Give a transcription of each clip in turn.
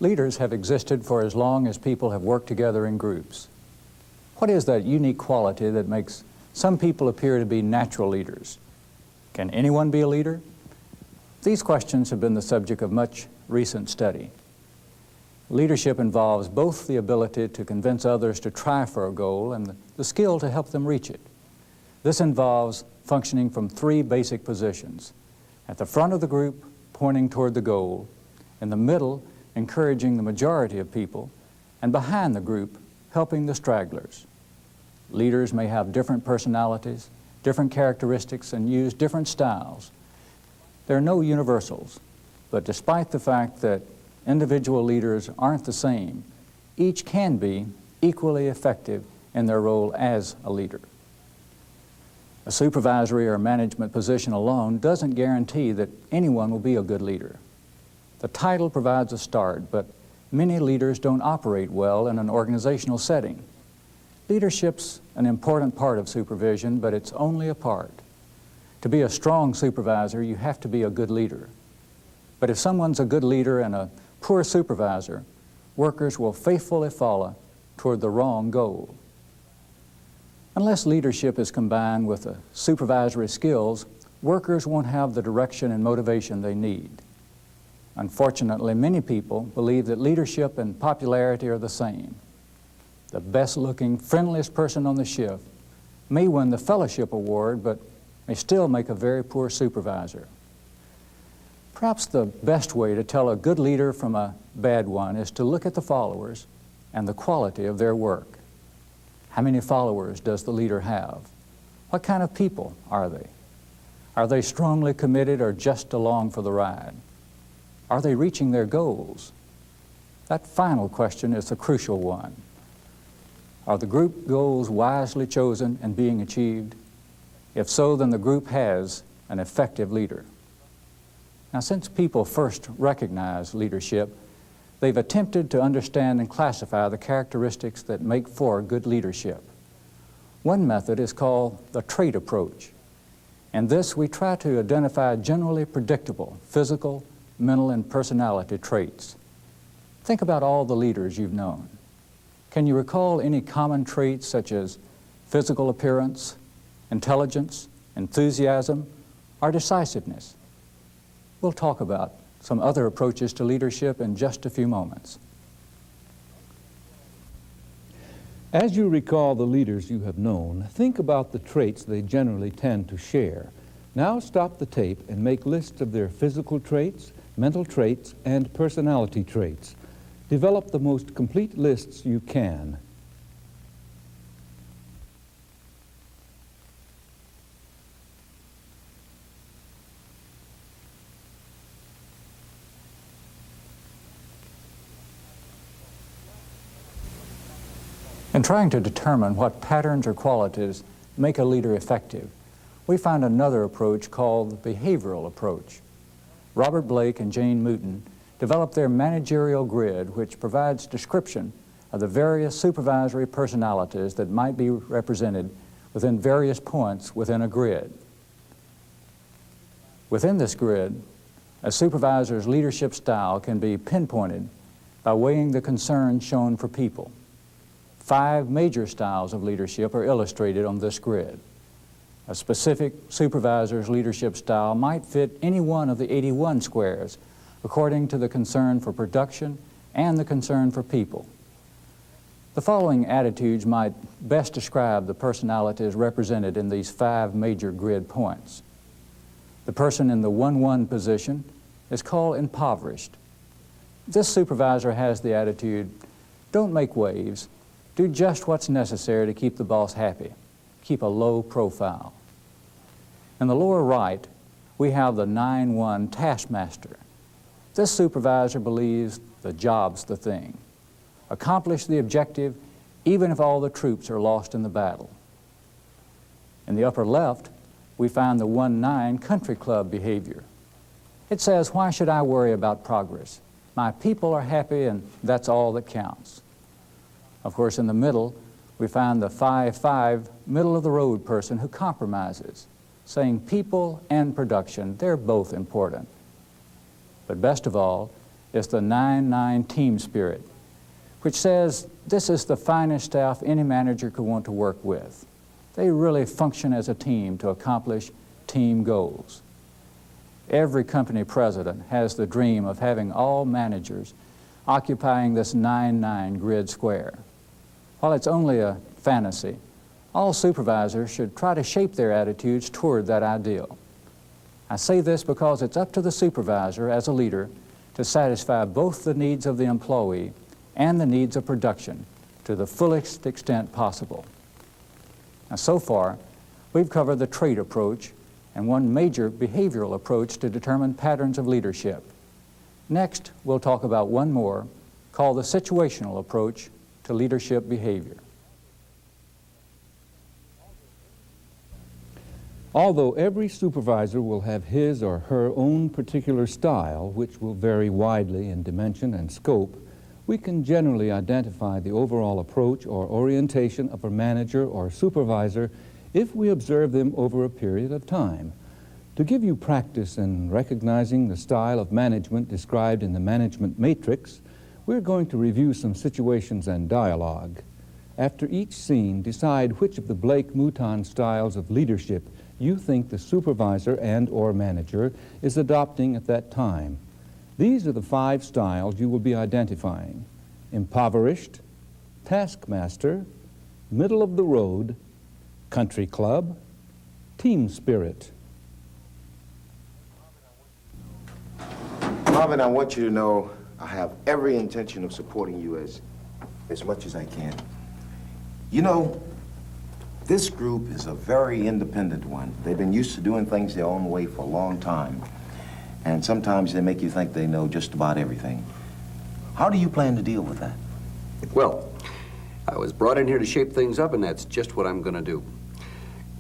Leaders have existed for as long as people have worked together in groups. What is that unique quality that makes some people appear to be natural leaders? Can anyone be a leader? These questions have been the subject of much recent study. Leadership involves both the ability to convince others to try for a goal and the skill to help them reach it. This involves functioning from three basic positions: at the front of the group, pointing toward the goal; in the middle, encouraging the majority of people; and behind the group, helping the stragglers. Leaders may have different personalities, different characteristics, and use different styles. There are no universals, but despite the fact that individual leaders aren't the same, each can be equally effective in their role as a leader. A supervisory or management position alone doesn't guarantee that anyone will be a good leader. The title provides a start, but many leaders don't operate well in an organizational setting. Leadership's an important part of supervision, but it's only a part. To be a strong supervisor, you have to be a good leader. But if someone's a good leader and a poor supervisor, workers will faithfully follow toward the wrong goal. Unless leadership is combined with the supervisory skills, workers won't have the direction and motivation they need. Unfortunately, many people believe that leadership and popularity are the same. The best-looking, friendliest person on the shift may win the fellowship award, but may still make a very poor supervisor. Perhaps the best way to tell a good leader from a bad one is to look at the followers and the quality of their work. How many followers does the leader have? What kind of people are they? Are they strongly committed or just along for the ride? Are they reaching their goals? That final question is the crucial one. Are the group goals wisely chosen and being achieved? If so, then the group has an effective leader. Now, since people first recognized leadership, they've attempted to understand and classify the characteristics that make for good leadership. One method is called the trait approach. In this, we try to identify generally predictable physical, mental, and personality traits. Think about all the leaders you've known. Can you recall any common traits such as physical appearance, intelligence, enthusiasm, or decisiveness? We'll talk about some other approaches to leadership in just a few moments. As you recall the leaders you have known, think about the traits they generally tend to share. Now stop the tape and make lists of their physical traits, mental traits, and personality traits. Develop the most complete lists you can. In trying to determine what patterns or qualities make a leader effective, we find another approach called the behavioral approach. Robert Blake and Jane Mooten developed their managerial grid, which provides description of the various supervisory personalities that might be represented within various points within a grid. Within this grid, a supervisor's leadership style can be pinpointed by weighing the concern shown for people. 5 major styles of leadership are illustrated on this grid. A specific supervisor's leadership style might fit any one of the 81 squares according to the concern for production and the concern for people. The following attitudes might best describe the personalities represented in these 5 major grid points. The person in the 1-1 position is called impoverished. This supervisor has the attitude, don't make waves, do just what's necessary to keep the boss happy. Keep a low profile. In the lower right, we have the 9-1 taskmaster. This supervisor believes the job's the thing. Accomplish the objective even if all the troops are lost in the battle. In the upper left, we find the 1-9 country club behavior. It says, why should I worry about progress? My people are happy and that's all that counts. Of course, in the middle, we find the 5-5 middle-of-the-road person who compromises, saying people and production, they're both important. But best of all, is the 9-9 team spirit, which says this is the finest staff any manager could want to work with. They really function as a team to accomplish team goals. Every company president has the dream of having all managers occupying this 9-9 grid square. While it's only a fantasy, all supervisors should try to shape their attitudes toward that ideal. I say this because it's up to the supervisor as a leader to satisfy both the needs of the employee and the needs of production to the fullest extent possible. Now, so far, we've covered the trait approach and one major behavioral approach to determine patterns of leadership. Next, we'll talk about one more called the situational approach to leadership behavior. Although every supervisor will have his or her own particular style, which will vary widely in dimension and scope, we can generally identify the overall approach or orientation of a manager or supervisor if we observe them over a period of time. To give you practice in recognizing the style of management described in the management matrix, we're going to review some situations and dialogue. After each scene, decide which of the Blake-Mouton styles of leadership you think the supervisor and/or manager is adopting at that time. These are the 5 styles you will be identifying: impoverished, taskmaster, middle of the road, country club, team spirit. Marvin, I want you to know I have every intention of supporting you as much as I can. You know, this group is a very independent one. They've been used to doing things their own way for a long time. And sometimes they make you think they know just about everything. How do you plan to deal with that? Well, I was brought in here to shape things up, and that's just what I'm going to do.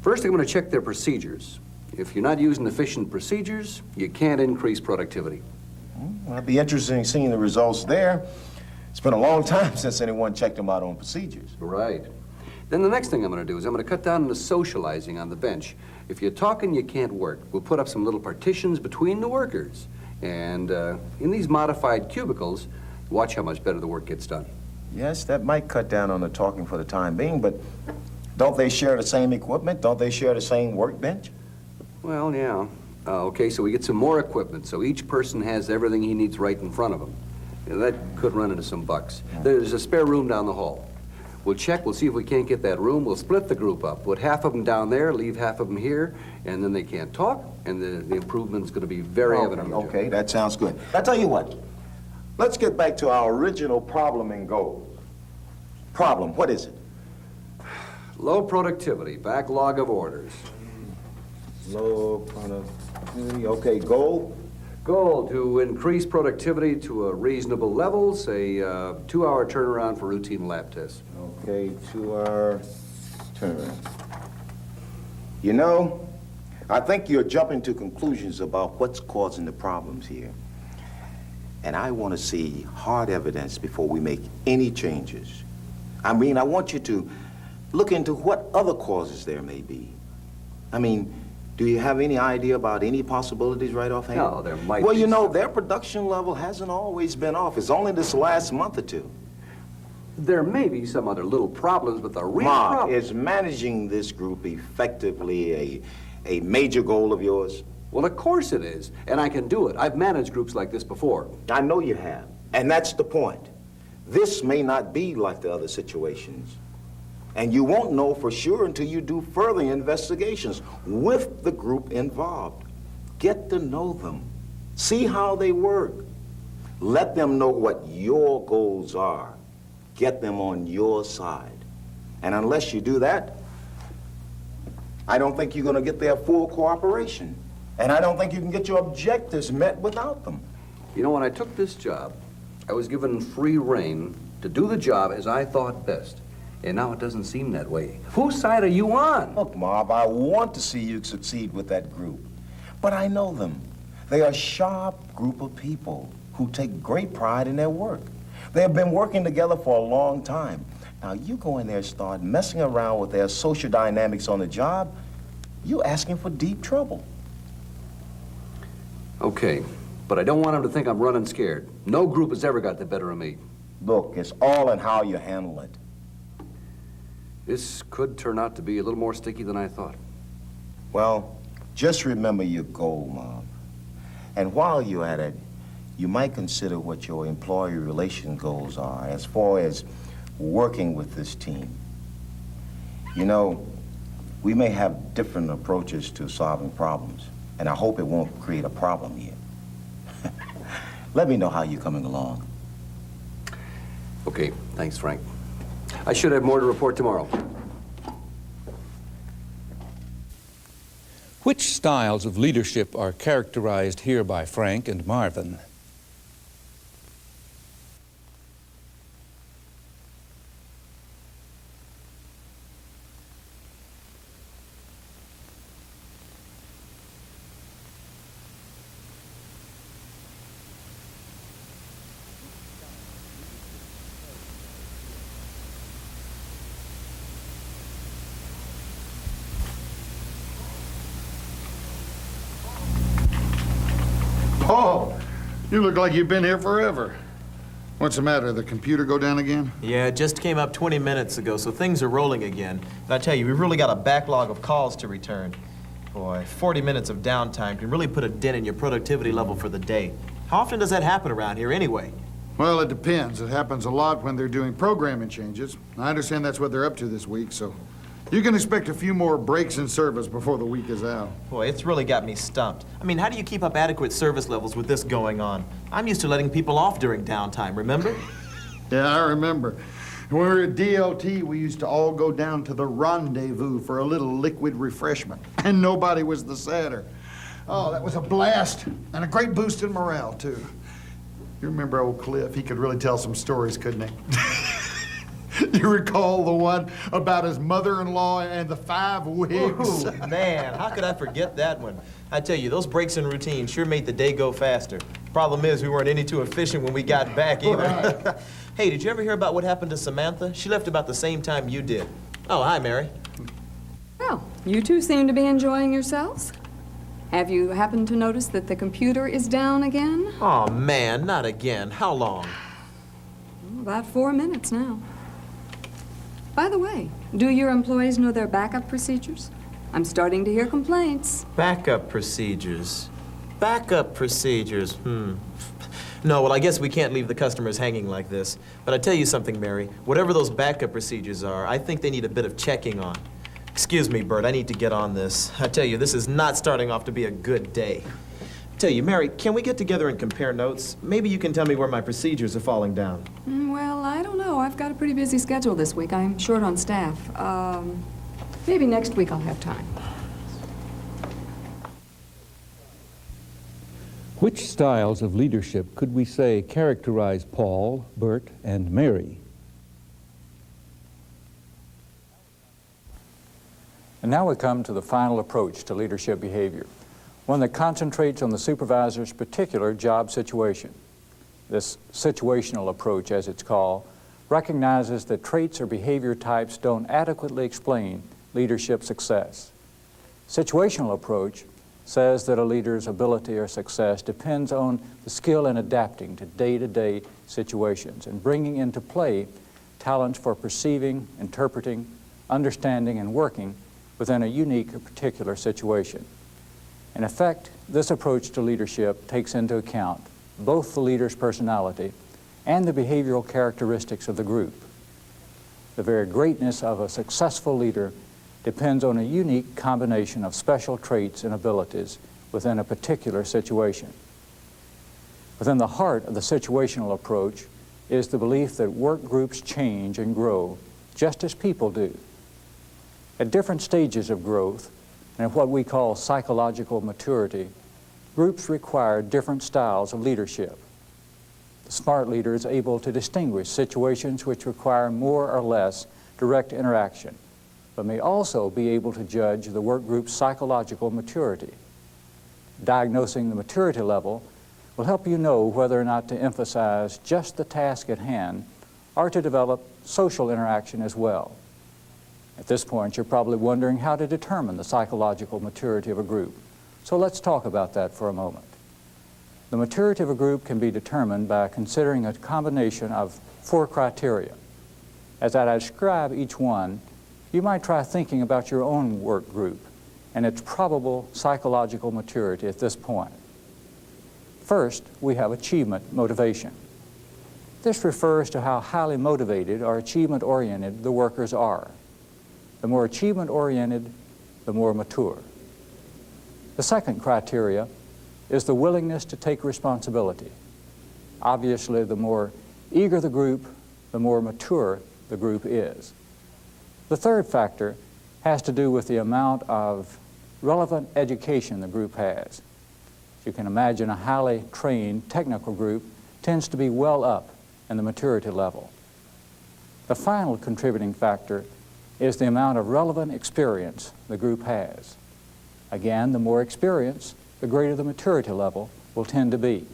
First, I'm going to check their procedures. If you're not using efficient procedures, you can't increase productivity. Well, I'd be interested in seeing the results there. It's been a long time since anyone checked them out on procedures. Right. Then the next thing I'm going to do is I'm going to cut down on the socializing on the bench. If you're talking, you can't work. We'll put up some little partitions between the workers. And in these modified cubicles, watch how much better the work gets done. Yes, that might cut down on the talking for the time being, but don't they share the same equipment? Don't they share the same workbench? Well, yeah. Okay, so we get some more equipment, so each person has everything he needs right in front of him. You know, that could run into some bucks. There's a spare room down the hall. We'll check, we'll see if we can't get that room. We'll split the group up, put half of them down there, leave half of them here, and then they can't talk, and the improvement's going to be very evident. Okay, that sounds good. I tell you what, let's get back to our original problem and goal. Problem, what is it? Low productivity, backlog of orders. Low productivity, okay, goal? Goal, to increase productivity to a reasonable level, say 2-hour turnaround for routine lab tests. Okay, 2-hour turn. You know, I think you're jumping to conclusions about what's causing the problems here. And I want to see hard evidence before we make any changes. I mean, I want you to look into what other causes there may be. I mean, do you have any idea about any possibilities right offhand? No, there might be. Well, you know, their production level hasn't always been off. It's only this last month or two. There may be some other little problems, but the real Mark, problem... is managing this group effectively a major goal of yours? Well, of course it is, and I can do it. I've managed groups like this before. I know you have, and that's the point. This may not be like the other situations. And you won't know for sure until you do further investigations with the group involved. Get to know them. See how they work. Let them know what your goals are. Get them on your side. And unless you do that, I don't think you're going to get their full cooperation. And I don't think you can get your objectives met without them. You know, when I took this job, I was given free rein to do the job as I thought best. And now it doesn't seem that way. Whose side are you on? Look, Marv, I want to see you succeed with that group. But I know them. They are a sharp group of people who take great pride in their work. They have been working together for a long time. Now, you go in there and start messing around with their social dynamics on the job, you're asking for deep trouble. Okay, But I don't want them to think I'm running scared. No group has ever got the better of me. Look, it's all in how you handle it. This could turn out to be a little more sticky than I thought. Well, just remember your goal, Mom. And while you're at it, you might consider what your employee relation goals are as far as working with this team. You know, we may have different approaches to solving problems, and I hope it won't create a problem here. Let me know how you're coming along. Okay, thanks, Frank. I should have more to report tomorrow. Which styles of leadership are characterized here by Frank and Marvin? Paul, you look like you've been here forever. What's the matter? The computer go down again? Yeah, it just came up 20 minutes ago, so things are rolling again. But I tell you, we've really got a backlog of calls to return. Boy, 40 minutes of downtime can really put a dent in your productivity level for the day. How often does that happen around here anyway? Well, it depends. It happens a lot when they're doing programming changes. I understand that's what they're up to this week, so you can expect a few more breaks in service before the week is out. Boy, it's really got me stumped. I mean, how do you keep up adequate service levels with this going on? I'm used to letting people off during downtime, remember? Yeah, I remember. When we were at DLT, we used to all go down to the rendezvous for a little liquid refreshment, and nobody was the sadder. Oh, that was a blast, and a great boost in morale, too. You remember old Cliff? He could really tell some stories, couldn't he? You recall the one about his mother-in-law and the 5 wigs? Ooh, man, how could I forget that one? I tell you, those breaks in routine sure made the day go faster. Problem is, we weren't any too efficient when we got back either. Right. Hey, did you ever hear about what happened to Samantha? She left about the same time you did. Oh, hi, Mary. Well, you two seem to be enjoying yourselves. Have you happened to notice that the computer is down again? Oh, man, not again. How long? About 4 minutes now. By the way, do your employees know their backup procedures? I'm starting to hear complaints. Backup procedures. Backup procedures, No, well, I guess we can't leave the customers hanging like this. But I tell you something, Mary. Whatever those backup procedures are, I think they need a bit of checking on. Excuse me, Bert, I need to get on this. I tell you, this is not starting off to be a good day. Tell you, Mary, can we get together and compare notes? Maybe you can tell me where my procedures are falling down. Well, I don't know. I've got a pretty busy schedule this week. I'm short on staff. Maybe next week I'll have time. Which styles of leadership could we say characterize Paul, Bert, and Mary? And now we come to the final approach to leadership behavior, one that concentrates on the supervisor's particular job situation. This situational approach, as it's called, recognizes that traits or behavior types don't adequately explain leadership success. Situational approach says that a leader's ability or success depends on the skill in adapting to day-to-day situations and bringing into play talents for perceiving, interpreting, understanding, and working within a unique or particular situation. In effect, this approach to leadership takes into account both the leader's personality and the behavioral characteristics of the group. The very greatness of a successful leader depends on a unique combination of special traits and abilities within a particular situation. Within the heart of the situational approach is the belief that work groups change and grow just as people do. At different stages of growth, and at what we call psychological maturity, groups require different styles of leadership. The smart leader is able to distinguish situations which require more or less direct interaction, but may also be able to judge the work group's psychological maturity. Diagnosing the maturity level will help you know whether or not to emphasize just the task at hand or to develop social interaction as well. At this point, you're probably wondering how to determine the psychological maturity of a group. So let's talk about that for a moment. The maturity of a group can be determined by considering a combination of 4 criteria. As I describe each one, you might try thinking about your own work group and its probable psychological maturity at this point. First, we have achievement motivation. This refers to how highly motivated or achievement-oriented the workers are. The more achievement-oriented, the more mature. The second criteria is the willingness to take responsibility. Obviously, the more eager the group, the more mature the group is. The third factor has to do with the amount of relevant education the group has. You can imagine a highly trained technical group tends to be well up in the maturity level. The final contributing factor is the amount of relevant experience the group has. Again, the more experience, the greater the maturity level will tend to be.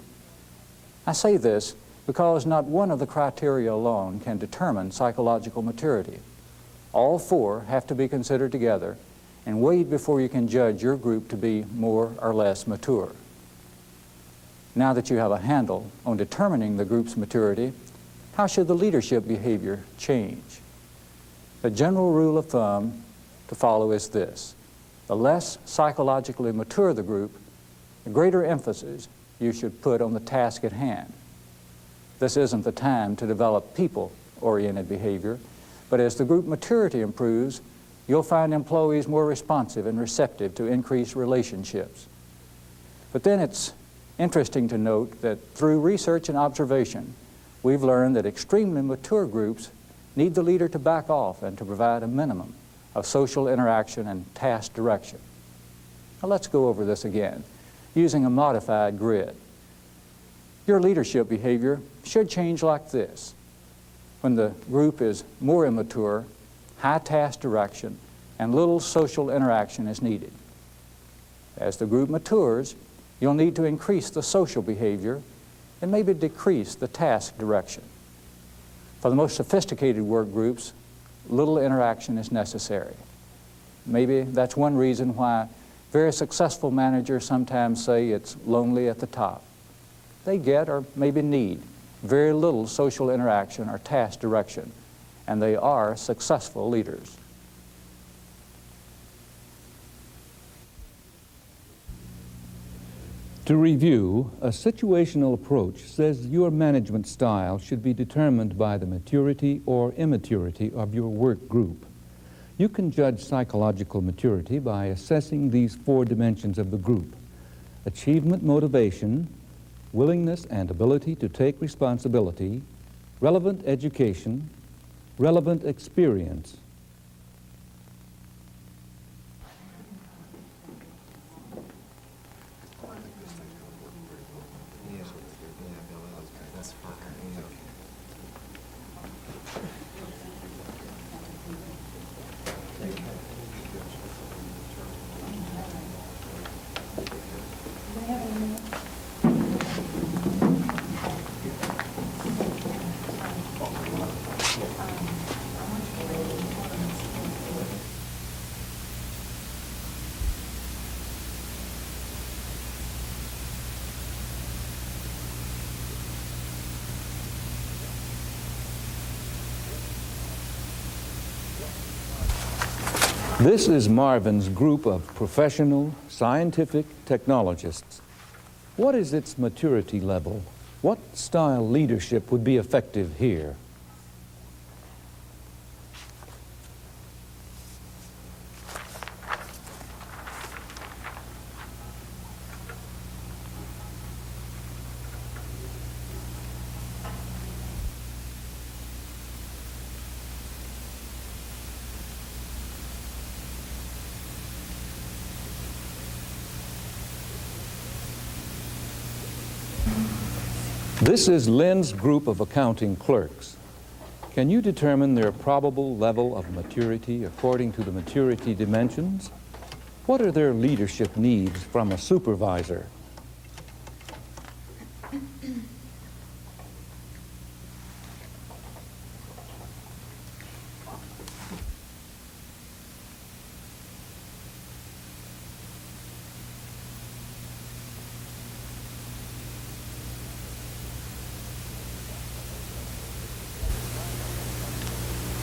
I say this because not one of the criteria alone can determine psychological maturity. All 4 have to be considered together and weighed before you can judge your group to be more or less mature. Now that you have a handle on determining the group's maturity, how should the leadership behavior change? The general rule of thumb to follow is this: the less psychologically mature the group, the greater emphasis you should put on the task at hand. This isn't the time to develop people-oriented behavior, but as the group maturity improves, you'll find employees more responsive and receptive to increased relationships. But then it's interesting to note that through research and observation, we've learned that extremely mature groups need the leader to back off and to provide a minimum of social interaction and task direction. Now let's go over this again, using a modified grid. Your leadership behavior should change like this. When the group is more immature, high task direction and little social interaction is needed. As the group matures, you'll need to increase the social behavior and maybe decrease the task direction. For the most sophisticated work groups, little interaction is necessary. Maybe that's one reason why very successful managers sometimes say it's lonely at the top. They get, or maybe need, very little social interaction or task direction, and they are successful leaders. To review, a situational approach says your management style should be determined by the maturity or immaturity of your work group. You can judge psychological maturity by assessing these 4 dimensions of the group: achievement motivation, willingness and ability to take responsibility, relevant education, relevant experience. This is Marvin's group of professional, scientific technologists. What is its maturity level? What style leadership would be effective here? This is Lynn's group of accounting clerks. Can you determine their probable level of maturity according to the maturity dimensions? What are their leadership needs from a supervisor?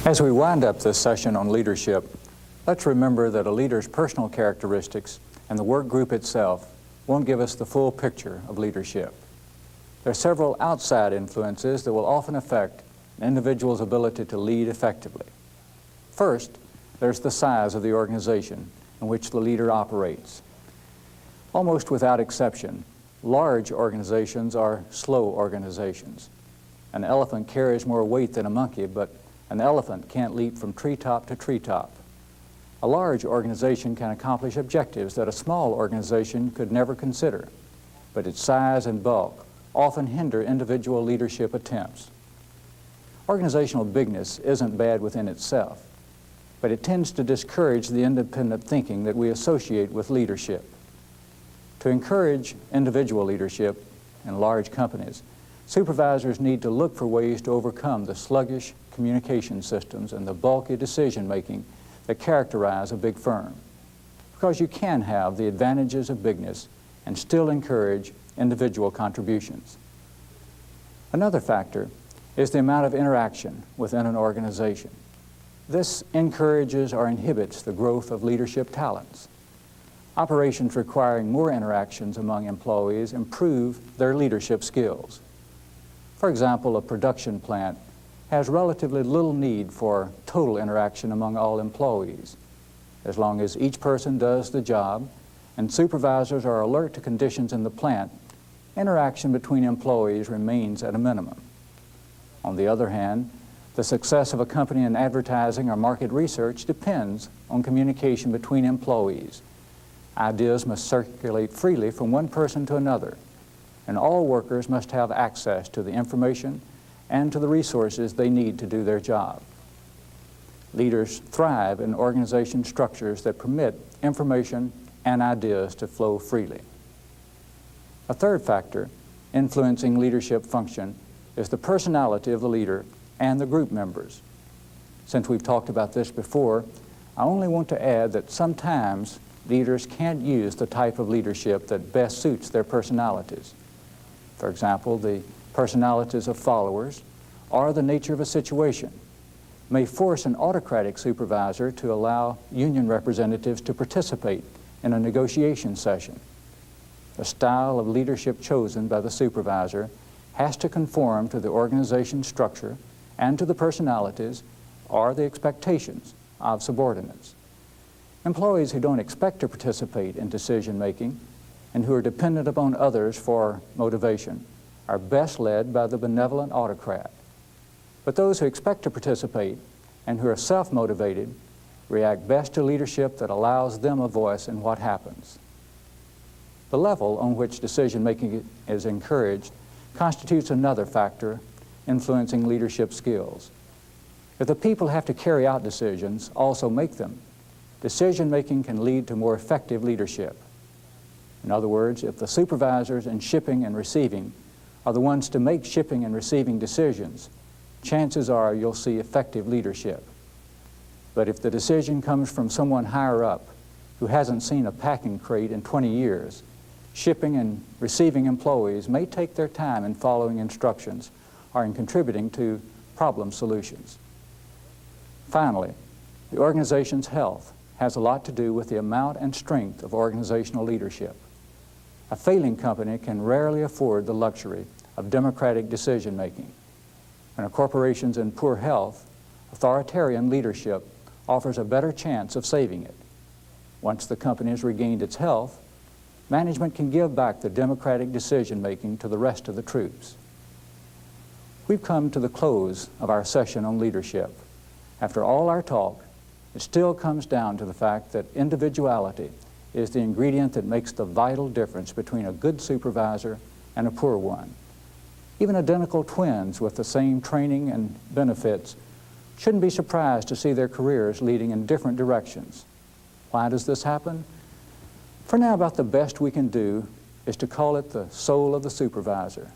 As we wind up this session on leadership, let's remember that a leader's personal characteristics and the work group itself won't give us the full picture of leadership. There are several outside influences that will often affect an individual's ability to lead effectively. First, there's the size of the organization in which the leader operates. Almost without exception, large organizations are slow organizations. An elephant carries more weight than a monkey, but an elephant can't leap from treetop to treetop. A large organization can accomplish objectives that a small organization could never consider, but its size and bulk often hinder individual leadership attempts. Organizational bigness isn't bad within itself, but it tends to discourage the independent thinking that we associate with leadership. To encourage individual leadership in large companies, supervisors need to look for ways to overcome the sluggish communication systems and the bulky decision-making that characterize a big firm, because you can have the advantages of bigness and still encourage individual contributions. Another factor is the amount of interaction within an organization. This encourages or inhibits the growth of leadership talents. Operations requiring more interactions among employees improve their leadership skills. For example, a production plant has relatively little need for total interaction among all employees. As long as each person does the job and supervisors are alert to conditions in the plant, interaction between employees remains at a minimum. On the other hand, the success of a company in advertising or market research depends on communication between employees. Ideas must circulate freely from one person to another, and all workers must have access to the information and to the resources they need to do their job. Leaders thrive in organization structures that permit information and ideas to flow freely. A third factor influencing leadership function is the personality of the leader and the group members. Since we've talked about this before, I only want to add that sometimes leaders can't use the type of leadership that best suits their personalities. For example, the personalities of followers or the nature of a situation may force an autocratic supervisor to allow union representatives to participate in a negotiation session. The style of leadership chosen by the supervisor has to conform to the organization structure and to the personalities or the expectations of subordinates. Employees who don't expect to participate in decision-making and who are dependent upon others for motivation are best led by the benevolent autocrat. But those who expect to participate and who are self-motivated react best to leadership that allows them a voice in what happens. The level on which decision-making is encouraged constitutes another factor influencing leadership skills. If the people have to carry out decisions, also make them, decision-making can lead to more effective leadership. In other words, if the supervisors in shipping and receiving are the ones to make shipping and receiving decisions, chances are you'll see effective leadership. But if the decision comes from someone higher up who hasn't seen a packing crate in 20 years, shipping and receiving employees may take their time in following instructions or in contributing to problem solutions. Finally, the organization's health has a lot to do with the amount and strength of organizational leadership. A failing company can rarely afford the luxury of democratic decision-making. When a corporation's in poor health, authoritarian leadership offers a better chance of saving it. Once the company has regained its health, management can give back the democratic decision-making to the rest of the troops. We've come to the close of our session on leadership. After all our talk, it still comes down to the fact that individuality is the ingredient that makes the vital difference between a good supervisor and a poor one. Even identical twins with the same training and benefits shouldn't be surprised to see their careers leading in different directions. Why does this happen? For now, about the best we can do is to call it the soul of the supervisor,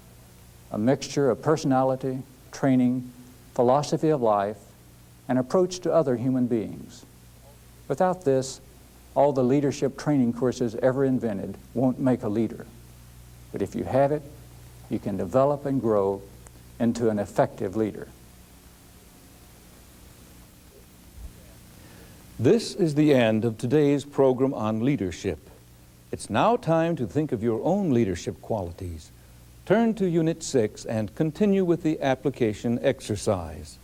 a mixture of personality, training, philosophy of life, and approach to other human beings. Without this, all the leadership training courses ever invented won't make a leader. But if you have it, you can develop and grow into an effective leader. This is the end of today's program on leadership. It's now time to think of your own leadership qualities. Turn to Unit 6 and continue with the application exercise.